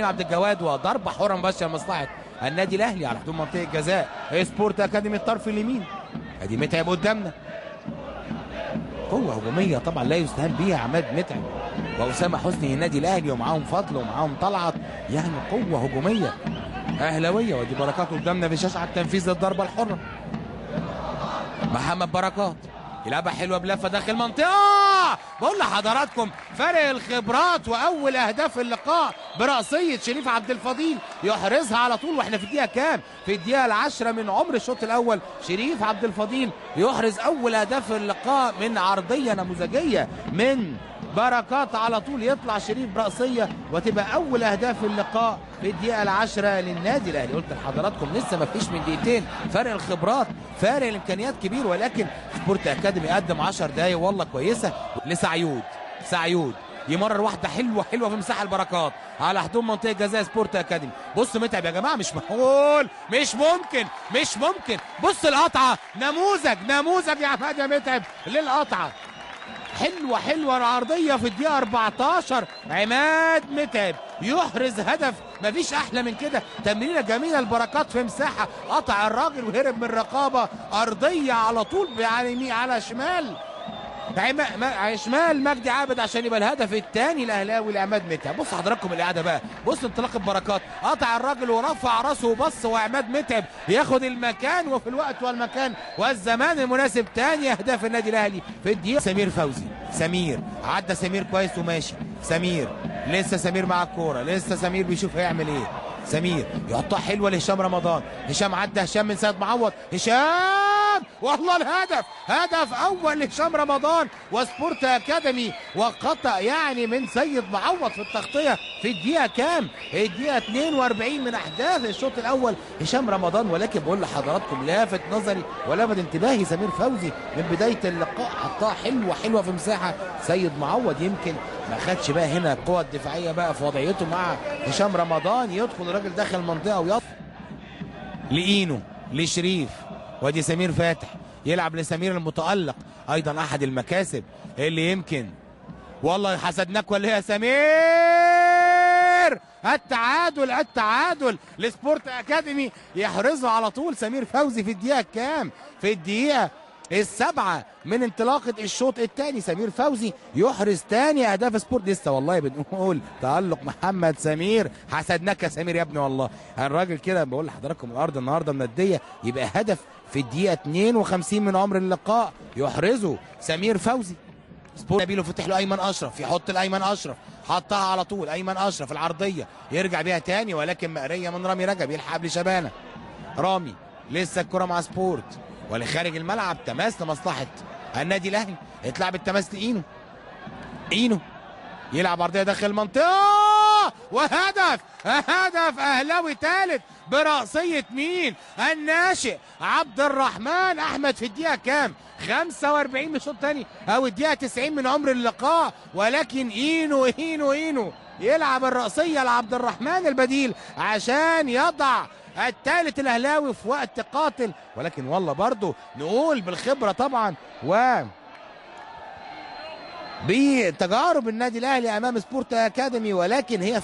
عبد الجواد وضربه حره مباشره لمصلحه النادي الاهلي على حدود منطقه الجزاء. سبورت اكاديمي الطرف اليمين، ادي متعب قدامنا، قوه هجوميه طبعا لا يستهان بيها عماد متعب واسامه حسني النادي الاهلي، ومعاهم فضل ومعاهم طلعت، يعني قوه هجوميه اهلاويه. ودي بركات قدامنا في شاشه على التنفيذ للضربه الحره. محمد بركات يلعبها حلوه بلفه داخل منطقه. بقول لحضراتكم فرق الخبرات، واول اهداف اللقاء براسيه شريف عبد الفضيل يحرزها على طول. واحنا في الدقيقه كام؟ في الدقيقه العاشره من عمر الشوط الاول. شريف عبد الفضيل يحرز اول اهداف اللقاء من عرضيه نموذجيه من بركات، على طول يطلع شريف براسيه وتبقى اول اهداف اللقاء في الدقيقه العاشره للنادي الاهلي. قلت لحضراتكم لسه ما فيش من دقيقتين فرق الخبرات، فارق الامكانيات كبير، ولكن سبورت اكاديمي قدم 10 دقايق والله كويسه لسعيود. سعيود يمرر واحده حلوه في مساحه البركات على حدود منطقه جزاء سبورت اكاديمي. بص متعب يا جماعه، مش معقول، مش ممكن. بص القطعه، نموذج يا عماد يا متعب للقطعه، حلوه العرضيه في الدقيقه 14. عماد متعب يحرز هدف، مفيش احلى من كده. تمريره جميله البركات في مساحه، قطع الراجل وهرب من رقابه ارضيه على طول على شمال شمال مجدي عابد عشان يبقى الهدف الثاني الاهلاوي لعماد متعب. بص حضراتكم الاعاده بقى، بص انطلاق البركات، قطع الراجل ورفع راسه وبص، وعماد متعب ياخد المكان وفي الوقت والمكان والزمان المناسب. ثاني اهداف النادي الاهلي في الدقيقه. سمير فوزي، سمير عدى سمير كويس وماشي، سمير لسه سمير مع الكوره، لسه سمير بيشوف هيعمل ايه. سمير يحطها حلوه لهشام رمضان، هشام عدى، هشام من سيد معوض، هشام والله الهدف، هدف اول لهشام رمضان وسبورت اكاديمي، وقطع يعني من سيد معوض في التغطيه في الدقيقه كام؟ الدقيقه 42 من احداث الشوط الاول هشام رمضان. ولكن بقول لحضراتكم لافت نظري ولفت انتباهي سمير فوزي من بدايه اللقاء، حطها حلوه في مساحه سيد معوض، يمكن ما خدش بقى هنا القوه الدفاعيه بقى في وضعيته مع هشام رمضان، يدخل الراجل داخل المنطقه ويطلع لاينو لشريف. وادي سمير فاتح يلعب لسمير المتالق، ايضا احد المكاسب اللي يمكن والله حسدناك ولا يا سمير. التعادل لسبورت اكاديمي يحرزه على طول سمير فوزي في الدقيقه كام؟ في الدقيقه السبعة من انطلاقة الشوط الثاني. سمير فوزي يحرز ثاني اهداف سبورت. لسه والله بنقول تألق محمد سمير، حسدناك يا سمير يا ابني والله. الراجل كده بقول لحضراتكم الارض النهارده منديه، يبقى هدف في الدقيقة 52 من عمر اللقاء يحرزه سمير فوزي. سبورت نبيله فتح له ايمن اشرف، يحط الايمن اشرف، حطها على طول ايمن اشرف العرضيه، يرجع بيها تاني ولكن مقريه من رامي رجب، يلحق قبل شبانه. رامي لسه الكره مع سبورت ولخارج الملعب، تماس لمصلحه النادي الاهلي، اتلعب التماس اينو يلعب عرضيه داخل المنطقه وهدف اهلاوي ثالث براسيه مين؟ الناشئ عبد الرحمن احمد في الدقيقه كام؟ 45 من الشوط الثاني او الدقيقه 90 من عمر اللقاء. ولكن اينو يلعب الراسيه لعبد الرحمن البديل عشان يضع الثالث الاهلاوي في وقت قاتل. ولكن والله برضه نقول بالخبره طبعا و بتجارب النادي الاهلي امام سبورت اكاديمي، ولكن هي